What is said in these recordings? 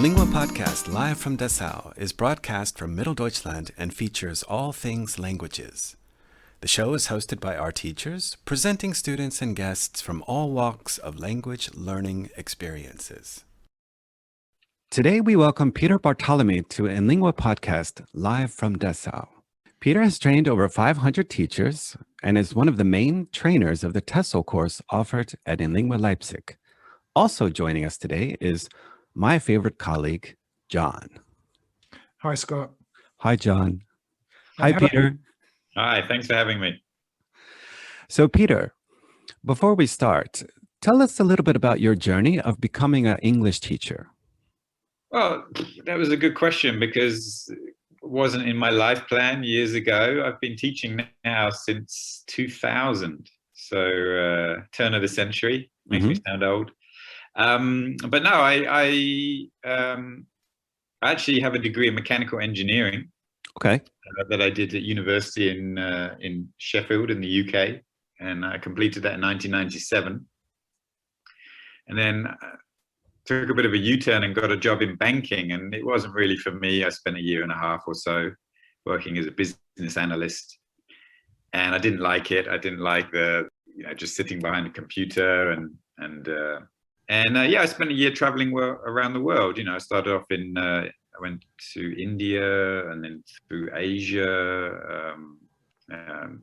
Inlingua podcast live from Dessau is broadcast from Mitteldeutschland and features all things languages. The show is hosted by our teachers, presenting students and guests from all walks of language learning experiences. Today we welcome Peter Bartolomy to Inlingua podcast live from Dessau. Peter has trained over 500 teachers and is one of the main trainers of the TESOL course offered at Inlingua Leipzig. Also joining us today is my favorite colleague, John. Hi, Scott. Hi, John. Hi, Peter. Hi, thanks for having me. So, Peter, before we start, tell us a little bit about your journey of becoming an English teacher. Well, that was a good question because it wasn't in my life plan years ago. I've been teaching now since 2000. So turn of the century, makes me sound old. But no, I actually have a degree in mechanical engineering. Okay. That I did at university in Sheffield in the UK, and I completed that in 1997. And then took a bit of a U-turn and got a job in banking, and it wasn't really for me. I spent a year and a half or so working as a business analyst, and I didn't like it. I didn't like the just sitting behind a computer and I spent a year traveling around the world. I started off I went to India and then through Asia,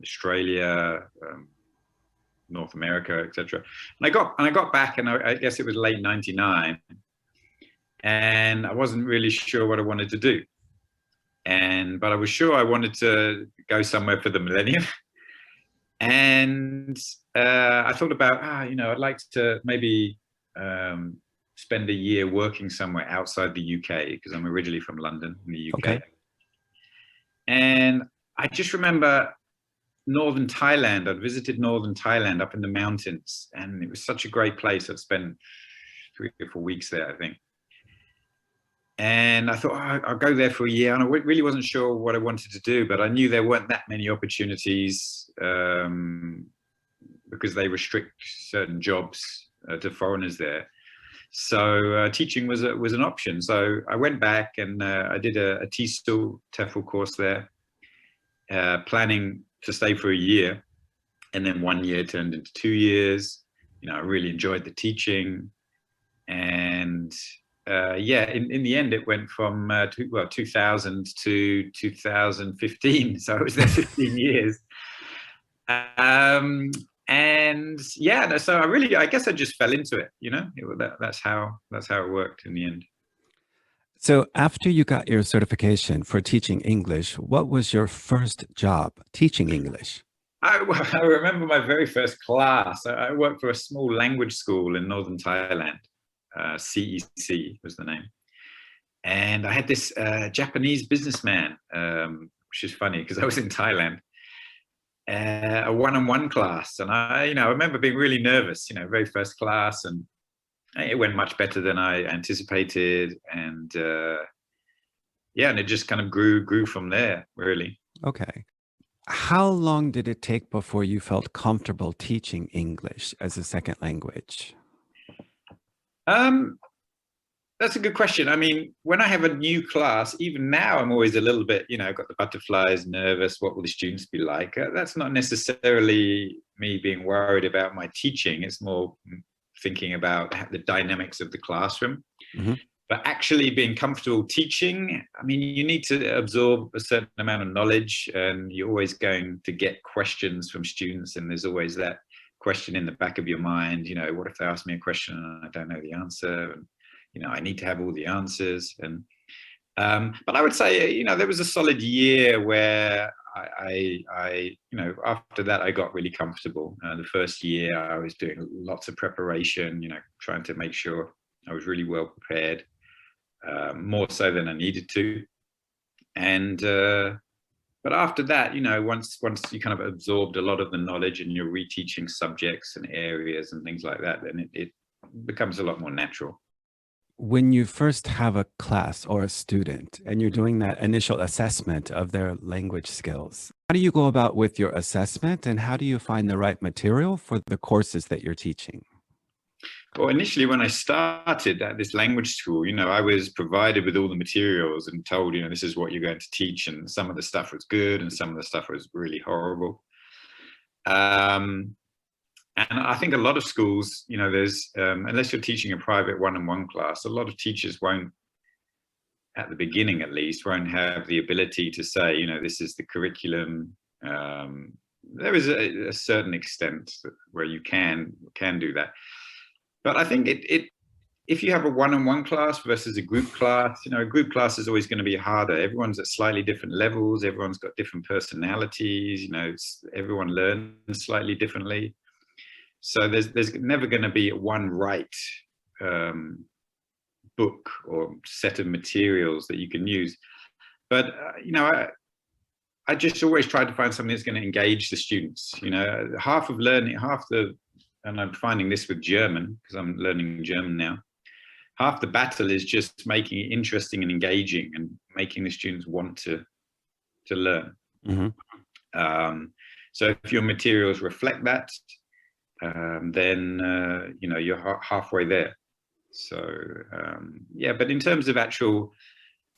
Australia, North America, etc. And I got back, and I guess it was late '99, and I wasn't really sure what I wanted to do. But I was sure I wanted to go somewhere for the millennium. And I thought about, I'd like to maybe spend a year working somewhere outside the UK, because I'm originally from London in the UK. Okay. And I just remember northern Thailand. I'd visited northern Thailand up in the mountains, and it was such a great place. I'd spent 3 or 4 weeks there, I think. And I thought, I'll go there for a year. And I really wasn't sure what I wanted to do, but I knew there weren't that many opportunities because they restrict certain jobs to foreigners there. So teaching was an option. So I went back and I did a TESOL course there, planning to stay for a year, and then 1 year turned into 2 years. I really enjoyed the teaching, and in the end it went from 2000 to 2015. So I was there 15 years. So I guess I just fell into it. That's how it worked in the end. So after you got your certification for teaching English, what was your first job teaching English? I remember my very first class. I worked for a small language school in northern Thailand. CEC was the name. And I had this Japanese businessman, which is funny because I was in Thailand, a one-on-one class. And I remember being really nervous, very first class, and it went much better than I anticipated. And and it just kind of grew from there, really. Okay. How long did it take before you felt comfortable teaching English as a second language? That's a good question. I mean, when I have a new class, even now, I'm always a little bit, I've got the butterflies, nervous. What will the students be like? That's not necessarily me being worried about my teaching. It's more thinking about the dynamics of the classroom. Mm-hmm. But actually being comfortable teaching, I mean, you need to absorb a certain amount of knowledge, and you're always going to get questions from students. And there's always that question in the back of your mind, what if they ask me a question and I don't know the answer? And, I need to have all the answers. And, but I would say, there was a solid year where I after that, I got really comfortable. The first year I was doing lots of preparation, trying to make sure I was really well prepared, more so than I needed to. And, but after that, once you kind of absorbed a lot of the knowledge and you're reteaching subjects and areas and things like that, then it becomes a lot more natural. When you first have a class or a student and you're doing that initial assessment of their language skills, how do you go about with your assessment, and how do you find the right material for the courses that you're teaching? Well, initially when I started at this language school, I was provided with all the materials and told, this is what you're going to teach. And some of the stuff was good and some of the stuff was really horrible. And I think a lot of schools, there's, unless you're teaching a private one-on-one class, a lot of teachers won't, at the beginning at least, won't have the ability to say, this is the curriculum. There is a certain extent where you can do that. But I think if you have a one-on-one class versus a group class, a group class is always going to be harder. Everyone's at slightly different levels. Everyone's got different personalities. Everyone learns slightly differently. So there's never going to be one right book or set of materials that you can use. But I just always try to find something that's going to engage the students. Half of learning, and I'm finding this with German because I'm learning German now. Half the battle is just making it interesting and engaging and making the students want to learn. Mm-hmm. So if your materials reflect that, then you're halfway there. So yeah, but in terms of actual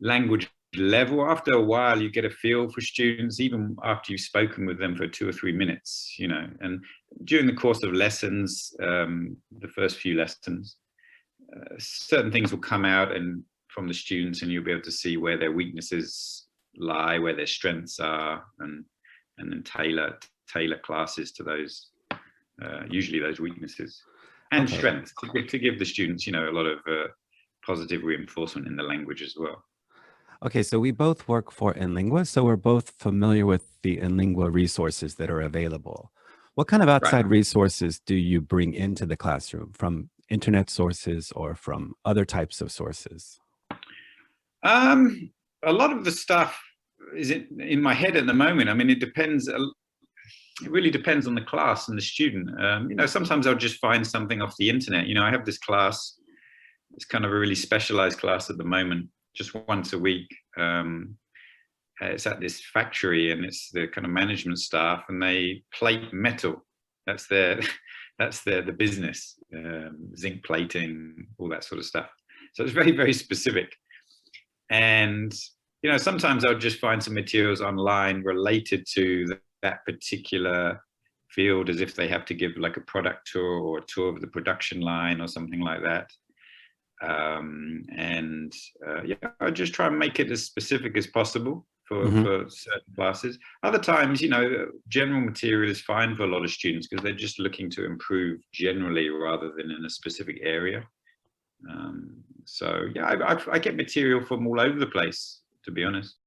language level, after a while you get a feel for students, even after you've spoken with them for 2 or 3 minutes, and during the course of lessons, the first few lessons, certain things will come out and from the students, and you'll be able to see where their weaknesses lie, where their strengths are, and then tailor classes to those, usually those weaknesses and strengths, to give the students, a lot of positive reinforcement in the language as well. Okay, so we both work for inlingua, so we're both familiar with the inlingua resources that are available. What kind of outside resources do you bring into the classroom, from internet sources or from other types of sources? A lot of the stuff is in my head at the moment. I mean, it depends. It really depends on the class and the student. Sometimes I'll just find something off the internet. I have this class. It's kind of a really specialized class at the moment, just once a week. It's at this factory, and it's the kind of management staff, and they plate metal. That's the business, zinc plating, all that sort of stuff. So it's very, very specific. And sometimes I'll just find some materials online related to that particular field, as if they have to give like a product tour or a tour of the production line or something like that. Yeah, I just try and make it as specific as possible for certain classes. Other times, general material is fine for a lot of students because they're just looking to improve generally rather than in a specific area. So yeah, I get material from all over the place, to be honest.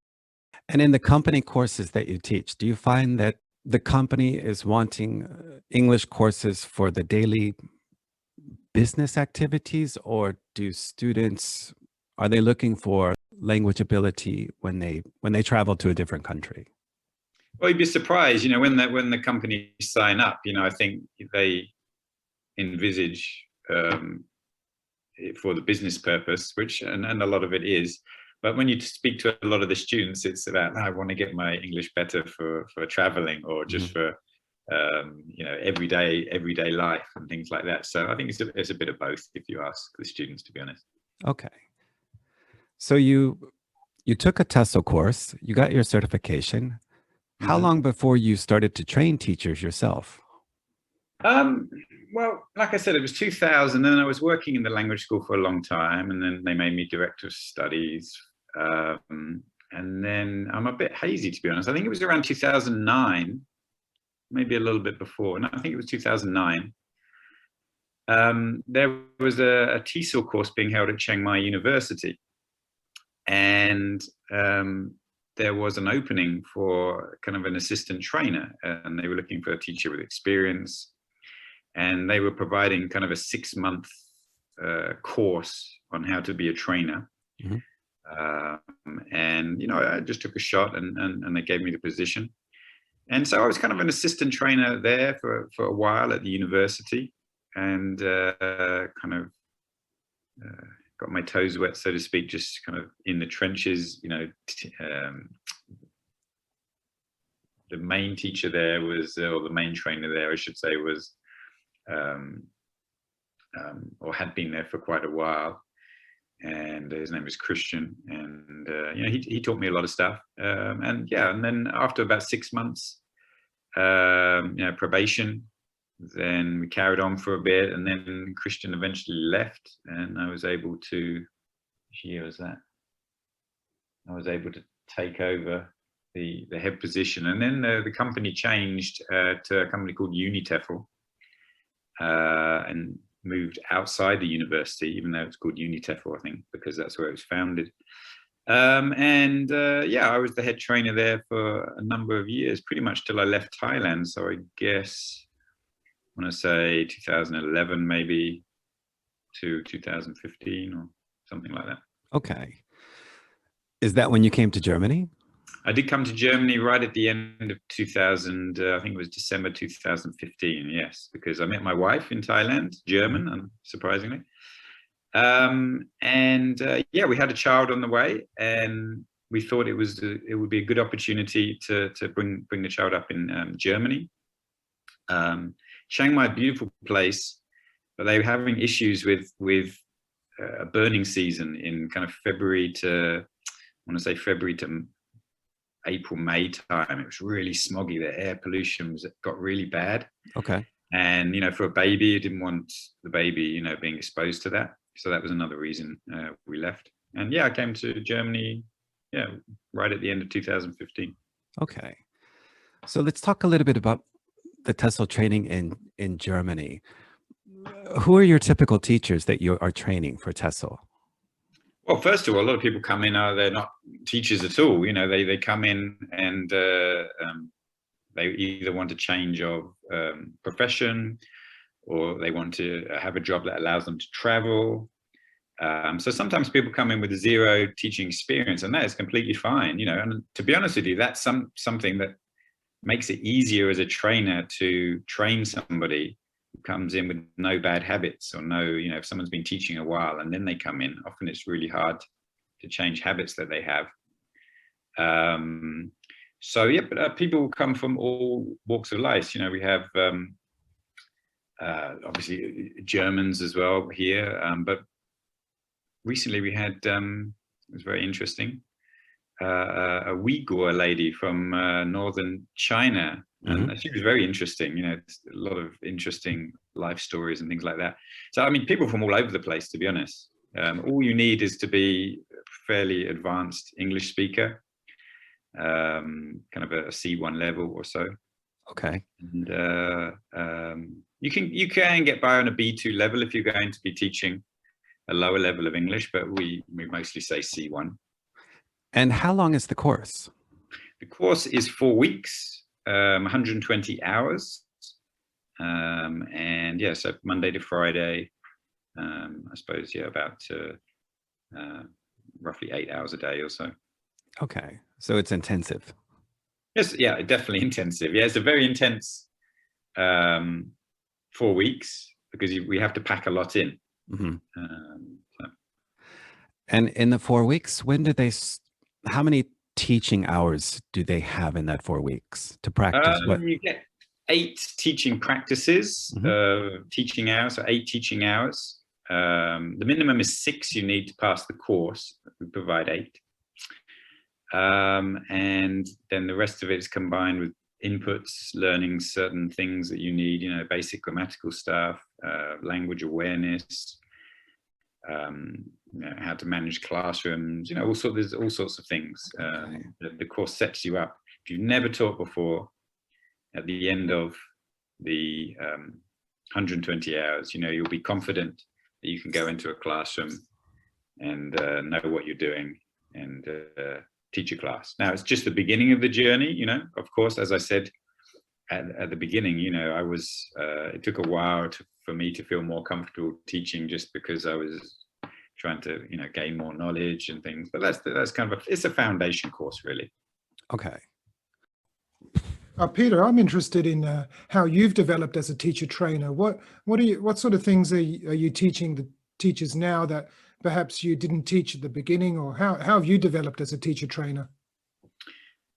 And in the company courses that you teach, do you find that the company is wanting English courses for the daily business activities, or are they looking for language ability when they travel to a different country? Well, you'd be surprised, when the companies sign up, I think they envisage it for the business purpose, which and a lot of it is. But when you speak to a lot of the students, it's about, I want to get my English better for traveling, or just for everyday life and things like that. So I think it's a bit of both, if you ask the students, to be honest. Okay. So you took a TESOL course, you got your certification. How long before you started to train teachers yourself? Well, like I said, it was 2000, and I was working in the language school for a long time, and then they made me director of studies. And then I'm a bit hazy, to be honest. I think it was around 2009, maybe a little bit before. No, I think it was 2009. There was a TESOL course being held at Chiang Mai University, and there was an opening for kind of an assistant trainer, and they were looking for a teacher with experience, and they were providing kind of a 6-month course on how to be a trainer. And I just took a shot, and they gave me the position. And so I was kind of an assistant trainer there for a while at the university, and kind of got my toes wet, so to speak, just kind of in the trenches. The main teacher there was, or the main trainer there, I should say, was or had been there for quite a while. And his name was Christian, and he taught me a lot of stuff. And then after about 6 months, probation, then we carried on for a bit, and then Christian eventually left, and I was able to, which year was that? I was able to take over the head position, and then the company changed to a company called TESOL, and moved outside the university, even though it's called TESOL, I think, because that's where it was founded. I was the head trainer there for a number of years, pretty much till I left Thailand. So I guess I want to say 2011 maybe to 2015 or something like that. Okay. Is that when you came to Germany? I did come to Germany right at the end of 2000, I think it was December 2015, yes, because I met my wife in Thailand, German, surprisingly. We had a child on the way, and we thought it would be a good opportunity to bring the child up in Germany. Chiang Mai, beautiful place, but they were having issues with a burning season in kind of February to April, May time. It was really smoggy. The air pollution got really bad. Okay. And, for a baby, you didn't want the baby, being exposed to that. So that was another reason we left. And I came to Germany, right at the end of 2015. Okay. So let's talk a little bit about the TESOL training in Germany. Who are your typical teachers that you are training for TESOL? Well, first of all, a lot of people come in, they're not teachers at all. They come in and they either want a change of profession, or they want to have a job that allows them to travel. So sometimes people come in with zero teaching experience, and that is completely fine. And to be honest with you, that's something that makes it easier as a trainer to train somebody who comes in with no bad habits, or if someone's been teaching a while and then they come in, often it's really hard to change habits that they have. But people come from all walks of life. We have obviously Germans as well here, but recently we had, it was very interesting, a Uyghur lady from northern China, and she was very interesting. It's a lot of interesting life stories and things like that. So people from all over the place, to be honest. All you need is to be a fairly advanced English speaker, kind of a C1 level or so. Okay. And you can get by on a B2 level if you're going to be teaching a lower level of English, but we mostly say C1. And how long is the course? The course is 4 weeks, 120 hours. So Monday to Friday, I suppose, about roughly 8 hours a day or so. Okay. So it's intensive. Yes, definitely intensive. Yeah, it's a very intense 4 weeks, because we have to pack a lot in. And in the 4 weeks, how many teaching hours do they have in that 4 weeks to practice? You get 8 teaching practices, teaching hours, so 8 teaching hours. The minimum is 6 you need to pass the course. We provide 8. And then the rest of it is combined with inputs, learning certain things that you need, basic grammatical stuff, language awareness, how to manage classrooms, there's all sorts of things. The course sets you up. If you've never taught before, at the end of the 120 hours, you'll be confident that you can go into a classroom and know what you're doing and teach a class. Now, it's just the beginning of the journey, of course, as I said at the beginning, it took a while for me to feel more comfortable teaching, just because I was trying to, gain more knowledge and things. But that's kind of it's a foundation course, really. Okay. Peter, I'm interested in how you've developed as a teacher trainer. What sort of things are you teaching the teachers now that perhaps you didn't teach at the beginning, or how have you developed as a teacher trainer?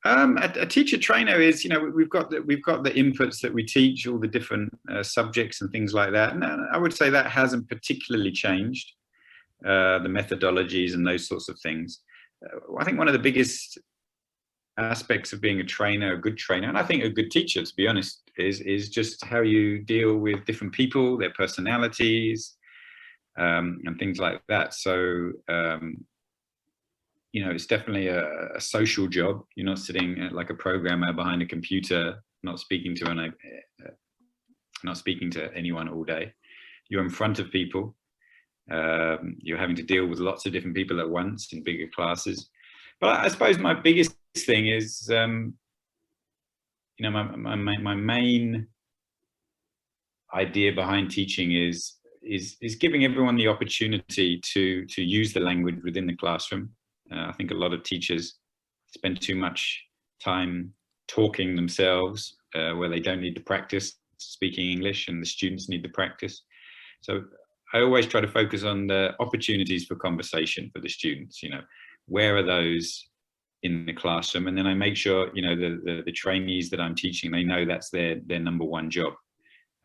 A teacher trainer is, we've got the inputs that we teach, all the different subjects and things like that. And I would say that hasn't particularly changed, the methodologies and those sorts of things. I think one of the biggest aspects of being a trainer, a good trainer, and I think a good teacher, to be honest, is just how you deal with different people, their personalities, and things like that. So, it's definitely a social job. You're not sitting like a programmer behind a computer, not speaking to anyone all day. You're in front of people. You're having to deal with lots of different people at once in bigger classes. But I suppose my biggest thing is, my main idea behind teaching is giving everyone the opportunity to use the language within the classroom. I think a lot of teachers spend too much time talking themselves, where they don't need to practice speaking English, and the students need the practice. So I always try to focus on the opportunities for conversation for the students. Where are those in the classroom? And then I make sure, the trainees that I'm teaching, they know that's their number one job.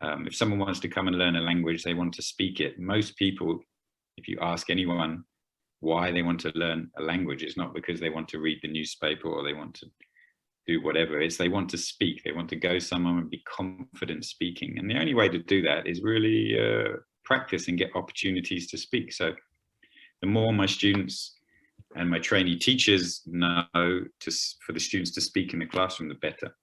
If someone wants to come and learn a language, they want to speak it. Most people, if you ask anyone why they want to learn a language, it's not because they want to read the newspaper or they want to do whatever. It's they want to speak. They want to go somewhere and be confident speaking. And the only way to do that is really practice and get opportunities to speak. So the more my students and my trainee teachers know for the students to speak in the classroom, the better.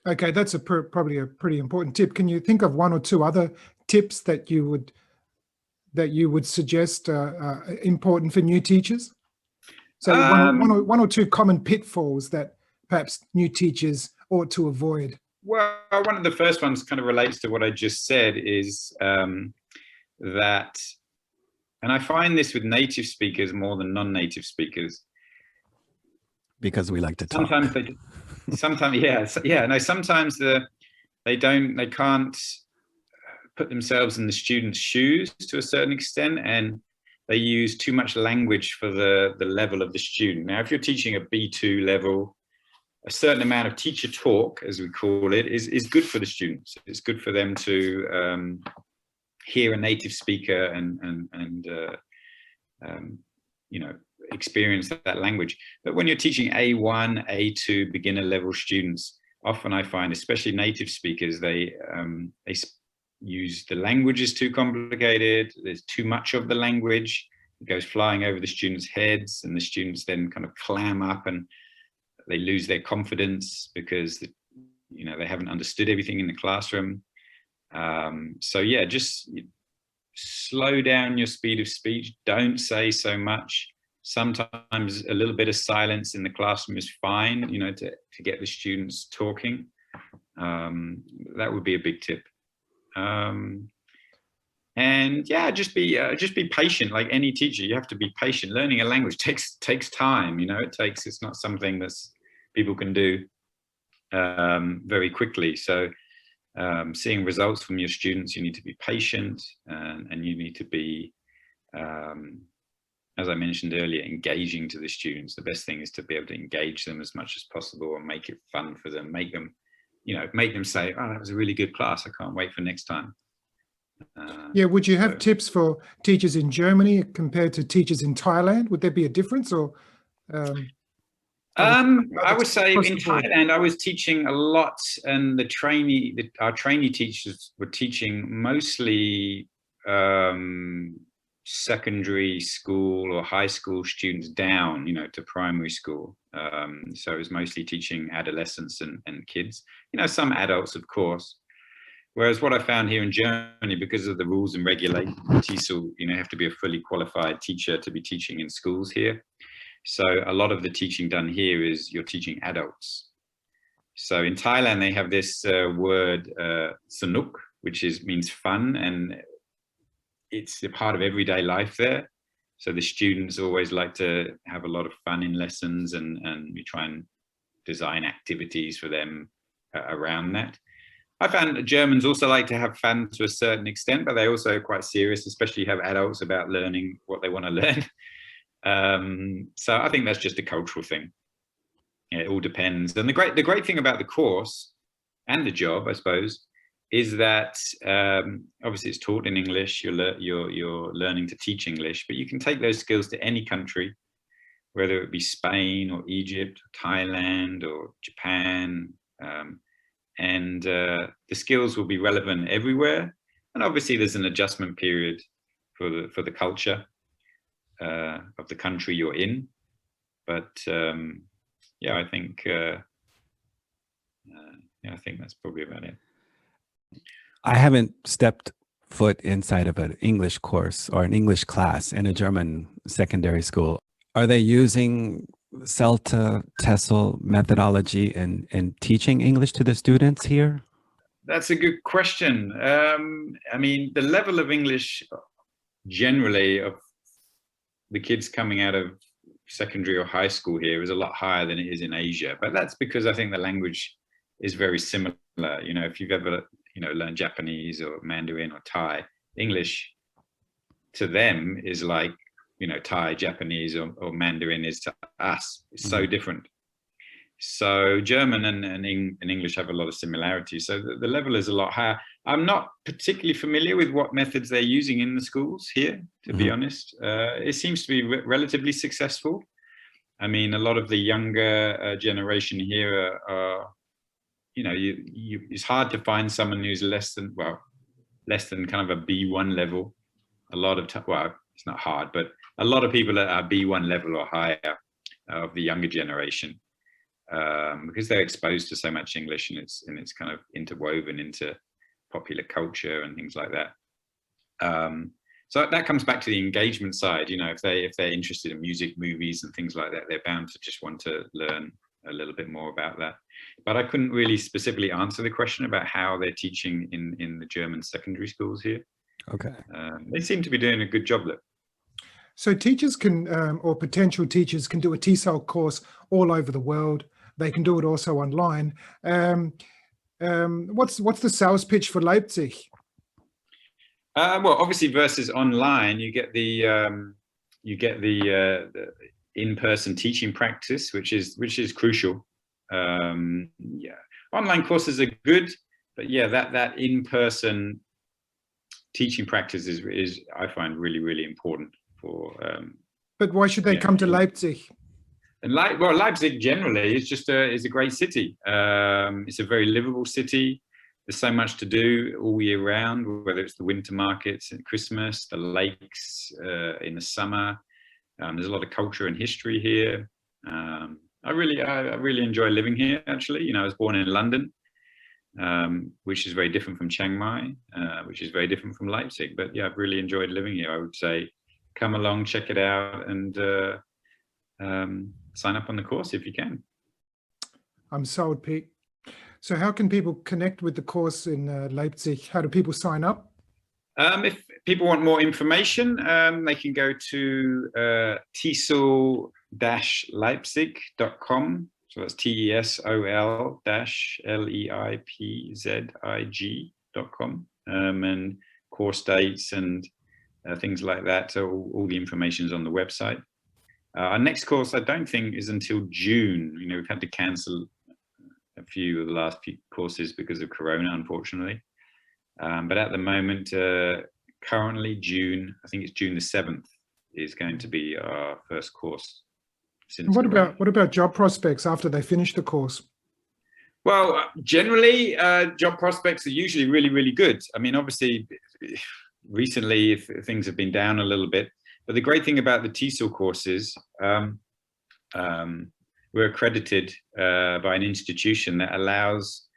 Okay, that's probably a pretty important tip. Can you think of one or two other tips that you would suggest important for new teachers? So one or two common pitfalls that perhaps new teachers ought to avoid. Well, one of the first ones kind of relates to what I just said, is that, and I find this with native speakers more than non-native speakers. Because we like to talk. Sometimes they can't put themselves in the student's shoes to a certain extent, and they use too much language for the level of the student. Now, if you're teaching a B2 level, a certain amount of teacher talk, as we call it, is good for the students. It's good for them to hear a native speaker and experience that language. But when you're teaching A1, A2 beginner level students, often I find, especially native speakers, they use the language is too complicated. There's too much of the language. It goes flying over the students' heads, and the students then kind of clam up and they lose their confidence because they haven't understood everything in the classroom. So yeah, just slow down your speed of speech. Don't say so much. Sometimes a little bit of silence in the classroom is fine, to get the students talking. That would be a big tip. And yeah, just be patient. Like any teacher, you have to be patient. Learning a language takes time. It's not something that's people can do very quickly. So seeing results from your students, you need to be patient, and you need to be, as I mentioned earlier, engaging to the students. The best thing is to be able to engage them as much as possible and make it fun for them. Make them say, "Oh, that was a really good class. I can't wait for next time." Yeah, would you have tips for teachers in Germany compared to teachers in Thailand? Would there be a difference, or? I would say in Thailand, I was teaching a lot, and our trainee teachers were teaching mostly secondary school or high school students down, to primary school. So it was mostly teaching adolescents and kids, some adults, of course. Whereas what I found here in Germany, because of the rules and regulations, TESOL, you have to be a fully qualified teacher to be teaching in schools here. So a lot of the teaching done here is you're teaching adults. So in Thailand, they have this word, sanuk, which means fun, and it's a part of everyday life there. So the students always like to have a lot of fun in lessons, and we try and design activities for them around that. I found Germans also like to have fun to a certain extent, but they also are quite serious, especially have adults about learning what they want to learn. So I think that's just a cultural thing. it all depends. And the great thing about the course and the job, I suppose, is that obviously it's taught in English. You're learning to teach English, but you can take those skills to any country, whether it be Spain or Egypt, or Thailand or Japan, and the skills will be relevant everywhere. And obviously, there's an adjustment period for the culture of the country you're in. But yeah, I think I think that's probably about it. I haven't stepped foot inside of an English course or an English class in a German secondary school. Are they using CELTA, TESOL methodology in teaching English to the students here? That's a good question. I mean, the level of English generally of the kids coming out of secondary or high school here is a lot higher than it is in Asia. But that's because I think the language is very similar. You know, if you've ever, learned Japanese or Mandarin or Thai, English to them is like, Thai, Japanese or Mandarin is to us. It's so different. So German and English have a lot of similarities. So the level is a lot higher. I'm not particularly familiar with what methods they're using in the schools here, to be honest. It seems to be relatively successful. I mean, a lot of the younger generation here are it's hard to find someone who's less than kind of a B1 level. A lot of it's not hard, but a lot of people are B1 level or higher of the younger generation. Because they're exposed to so much English and it's kind of interwoven into popular culture and things like that. So that comes back to the engagement side. If they're interested in music, movies, and things like that, they're bound to just want to learn a little bit more about that. But I couldn't really specifically answer the question about how they're teaching in the German secondary schools here. Okay. They seem to be doing a good job though. So teachers can, or potential teachers can do a TESOL course all over the world. They can do it also online. What's the sales pitch for Leipzig? Well, obviously versus online, you get the in-person teaching practice, which is crucial. Yeah, online courses are good, but yeah, that in-person teaching practice is I find really important for. But why should they come to Leipzig? And Leipzig generally is a great city. It's a very livable city. There's so much to do all year round, whether it's the winter markets at Christmas, the lakes in the summer. There's a lot of culture and history here. I really enjoy living here. Actually, I was born in London, which is very different from Chiang Mai, which is very different from Leipzig. But yeah, I've really enjoyed living here. I would say, come along, check it out, and sign up on the course if you can. I'm sold, Pete. So how can people connect with the course in Leipzig? How do people sign up? If people want more information, they can go to TESOL-Leipzig.com. So that's TESOL-Leipzig.com. And course dates and things like that. So all the information is on the website. Our next course, I don't think, is until June. We've had to cancel a few of the last few courses because of Corona, unfortunately. But at the moment, currently June, I think it's June the 7th, is going to be our first course. What about job prospects after they finish the course? Well, generally, job prospects are usually really good. I mean, obviously, recently things have been down a little bit. But the great thing about the TESOL courses, we're accredited by an institution that allows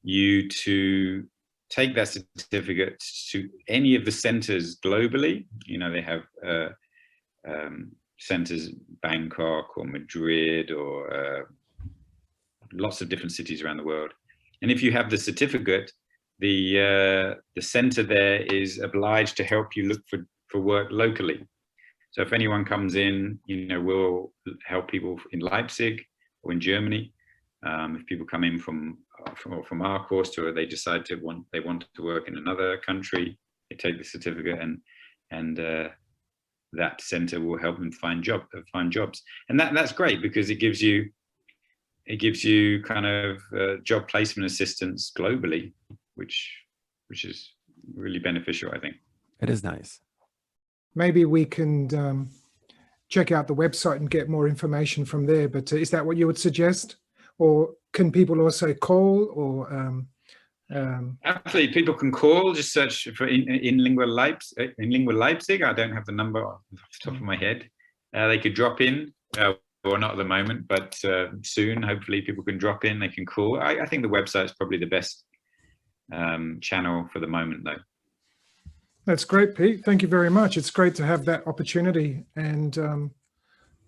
you to take that certificate to any of the centers globally. They have centers Bangkok or Madrid or lots of different cities around the world. And if you have the certificate, the center there is obliged to help you look for work locally. So if anyone comes in, we'll help people in Leipzig or in Germany. If people come in from our course tour, they decide they want to work in another country, they take the certificate, and that center will help them find jobs. And that's great because it gives you it gives you kind of job placement assistance globally, which is really beneficial, I think. It is nice. Maybe we can check out the website and get more information from there. But is that what you would suggest? Or can people also call or... Actually, people can call, just search for inlingua Leipzig. I don't have the number off the top of my head. They could drop in, or not at the moment, but soon, hopefully people can drop in, they can call. I think the website is probably the best channel for the moment, though. That's great, Pete. Thank you very much. It's great to have that opportunity. And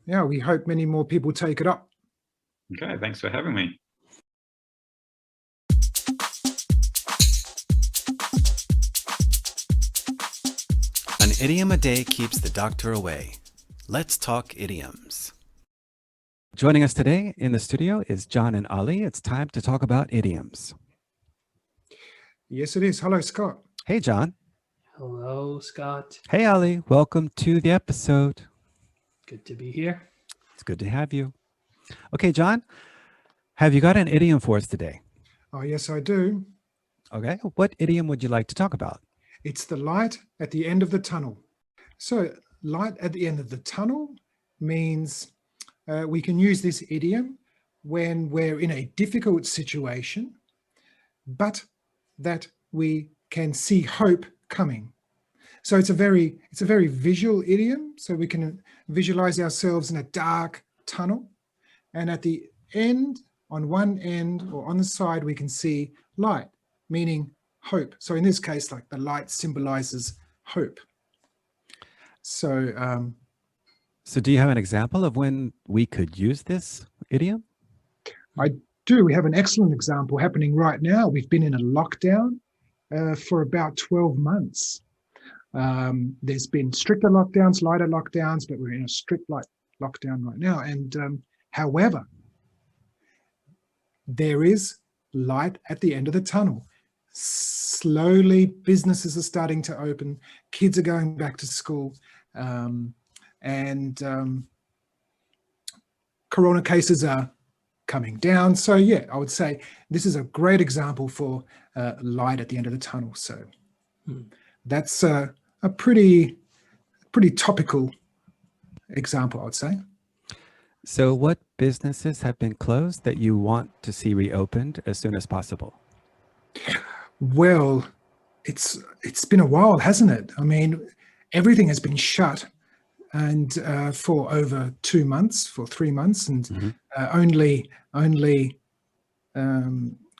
yeah, we hope many more people take it up. Okay, thanks for having me. An idiom a day keeps the doctor away. Let's talk idioms. Joining us today in the studio is John and Ali. It's time to talk about idioms. Yes, it is. Hello, Scott. Hey, John. Hello, Scott. Hey, Ali. Welcome to the episode. Good to be here. It's good to have you. Okay, John, have you got an idiom for us today? Oh, yes, I do. Okay. What idiom would you like to talk about? It's the light at the end of the tunnel. So light at the end of the tunnel means we can use this idiom when we're in a difficult situation, but that we can see hope coming. So it's a very visual idiom. So we can visualize ourselves in a dark tunnel, and at the end, on one end or on the side, we can see light, meaning hope. So in this case, like the light symbolizes hope. So So do you have an example of when we could use this idiom? I do. We have an excellent example happening right now. We've been in a lockdown for about 12 months. There's been stricter lockdowns, lighter lockdowns, but we're in a strict lockdown right now. And however, there is light at the end of the tunnel. Slowly, businesses are starting to open, kids are going back to school, and corona cases are coming down. So yeah, I would say this is a great example for light at the end of the tunnel. So that's a pretty topical example, I would say. So what businesses have been closed that you want to see reopened as soon as possible? Well, it's been a while, hasn't it? I mean, everything has been shut, and for over 2 months, for 3 months, and only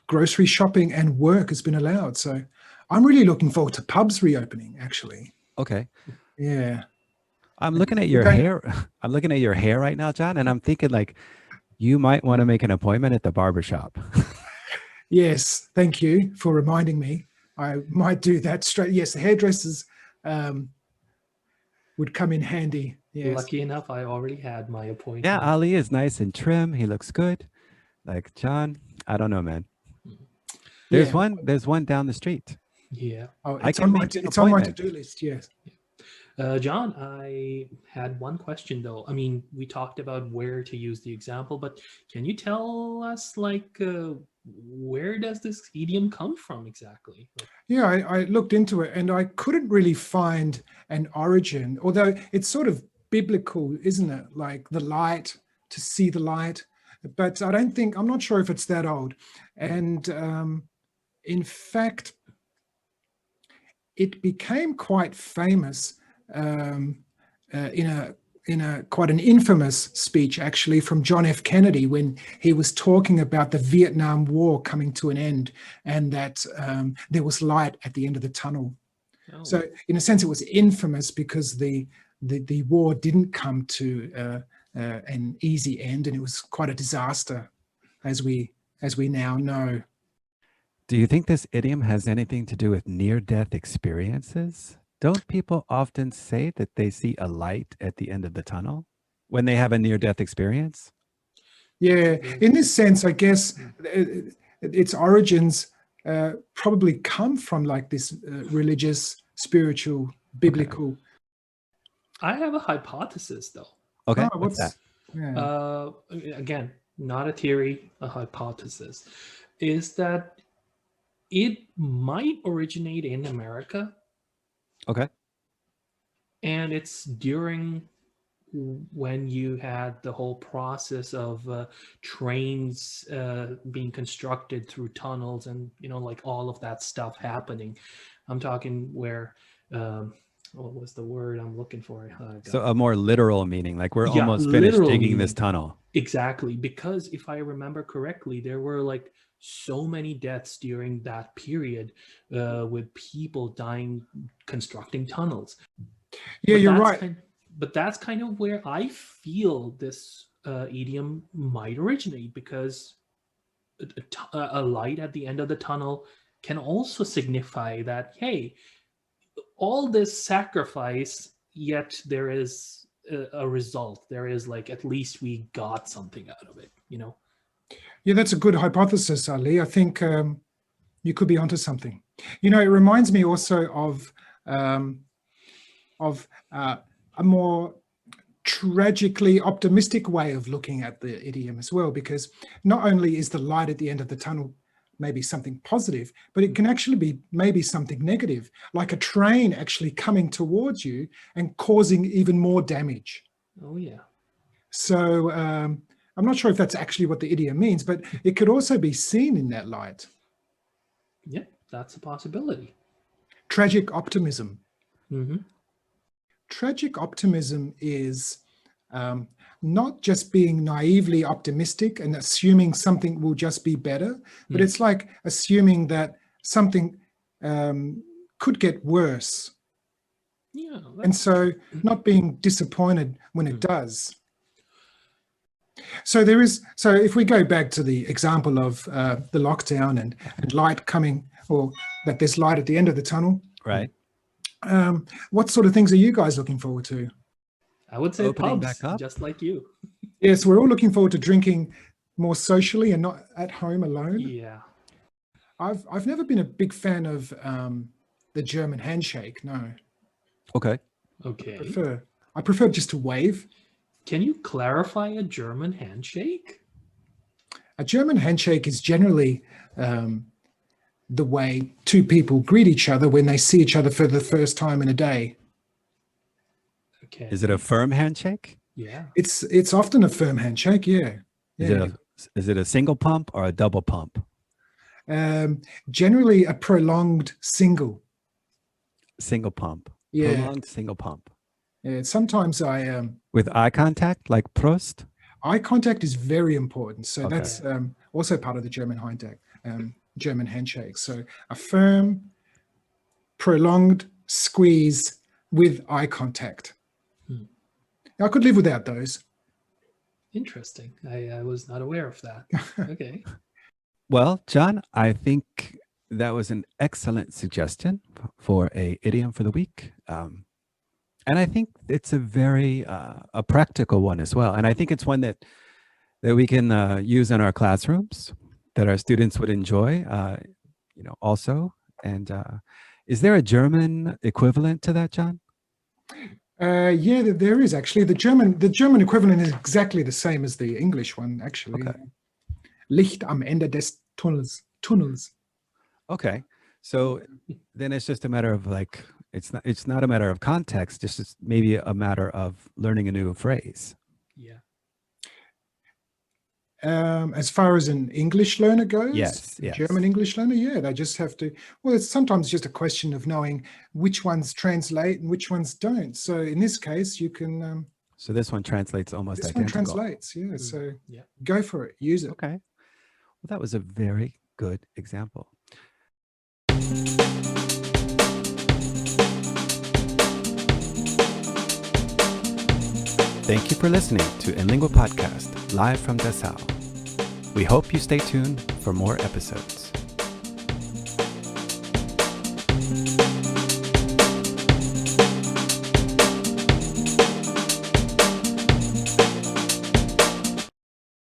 grocery shopping and work has been allowed. So I'm really looking forward to pubs reopening, actually. Okay. Yeah. I'm looking at your hair. I'm looking at your hair right now, John, and I'm thinking like you might want to make an appointment at the barbershop. Yes, thank you for reminding me. I might do that straight. Yes, the hairdressers would come in handy. Yes. Lucky enough, I already had my appointment. Yeah, Ali is nice and trim. He looks good. Like John, I don't know, man. There's one down the street. Yeah. Oh, I it's can on my make an it's on my appointment. to-do list. Yes. John, I had one question though. I mean, we talked about where to use the example, but can you tell us like where does this idiom come from exactly? Yeah, I looked into it and I couldn't really find an origin, although it's sort of biblical, isn't it? Like the light, to see the light. But I'm not sure if it's that old. And in fact, it became quite famous in a quite an infamous speech, actually, from John F. Kennedy when he was talking about the Vietnam War coming to an end and that there was light at the end of the tunnel. Oh. So in a sense, it was infamous because the war didn't come to an easy end, and it was quite a disaster, as we now know. Do you think this idiom has anything to do with near-death experiences? Don't people often say that they see a light at the end of the tunnel when they have a near-death experience? Yeah, in this sense, I guess its origins probably come from like this religious, spiritual, biblical. Okay. I have a hypothesis though. Okay, what's that? Yeah. Again, not a theory, a hypothesis, is that it might originate in America. Okay. And it's during when you had the whole process of trains being constructed through tunnels and, like all of that stuff happening. I'm talking where, what was the word I'm looking for? So a more literal meaning, like we're Yeah, almost finished literal digging this meaning. tunnel. Exactly, because if I remember correctly, there were like so many deaths during that period with people dying constructing tunnels. Yeah, you're right. But that's kind of where I feel this idiom might originate, because a light at the end of the tunnel can also signify that, hey, all this sacrifice, yet there is a result. There is like, at least we got something out of it, Yeah, that's a good hypothesis, Ali. I think you could be onto something. It reminds me also of a more tragically optimistic way of looking at the idiom as well, because not only is the light at the end of the tunnel maybe something positive, but it can actually be maybe something negative, like a train actually coming towards you and causing even more damage. Oh, yeah. So I'm not sure if that's actually what the idiom means, but it could also be seen in that light. Yeah, that's a possibility. Tragic optimism. Mm-hmm. Tragic optimism is not just being naively optimistic and assuming something will just be better, but it's like assuming that something could get worse. Yeah. And so not being disappointed when it does. So if we go back to the example of the lockdown and light coming, or that there's light at the end of the tunnel. Right. What sort of things are you guys looking forward to? I would say Opening pubs, back up? just like you. Yes, we're all looking forward to drinking more socially and not at home alone. Yeah. I've never been a big fan of the German handshake. No. Okay. Okay. I prefer just to wave. Can you clarify a German handshake? A German handshake is generally the way two people greet each other when they see each other for the first time in a day. Okay. Is it a firm handshake? Yeah. It's often a firm handshake. Yeah. Is it a single pump or a double pump? Generally a prolonged single pump. Yeah. Prolonged single pump. Yeah, sometimes with eye contact, like Prost? Eye contact is very important. So Okay. that's also part of the German handshake. So a firm, prolonged squeeze with eye contact. I could live without those. Interesting. I was not aware of that. Okay. Well, John, I think that was an excellent suggestion for a idiom for the week. And I think it's a very a practical one as well. And I think it's one that we can use in our classrooms, that our students would enjoy, also. And is there a German equivalent to that, John? Yeah, there is actually. The German equivalent is exactly the same as the English one, actually. Okay. Licht am Ende des Tunnels. Okay. So then it's just a matter of like, it's not a matter of context, just maybe a matter of learning a new phrase. Yeah. As far as an English learner goes, yes. German English learner, yeah, they just have to, well, it's sometimes just a question of knowing which ones translate and which ones don't. So in this case, you can... so this one translates almost this identical. This one translates, yeah. So yeah. Go for it, use it. Okay. Well, that was a very good example. Thank you for listening to Inlingua Podcast, live from TESOL. We hope you stay tuned for more episodes.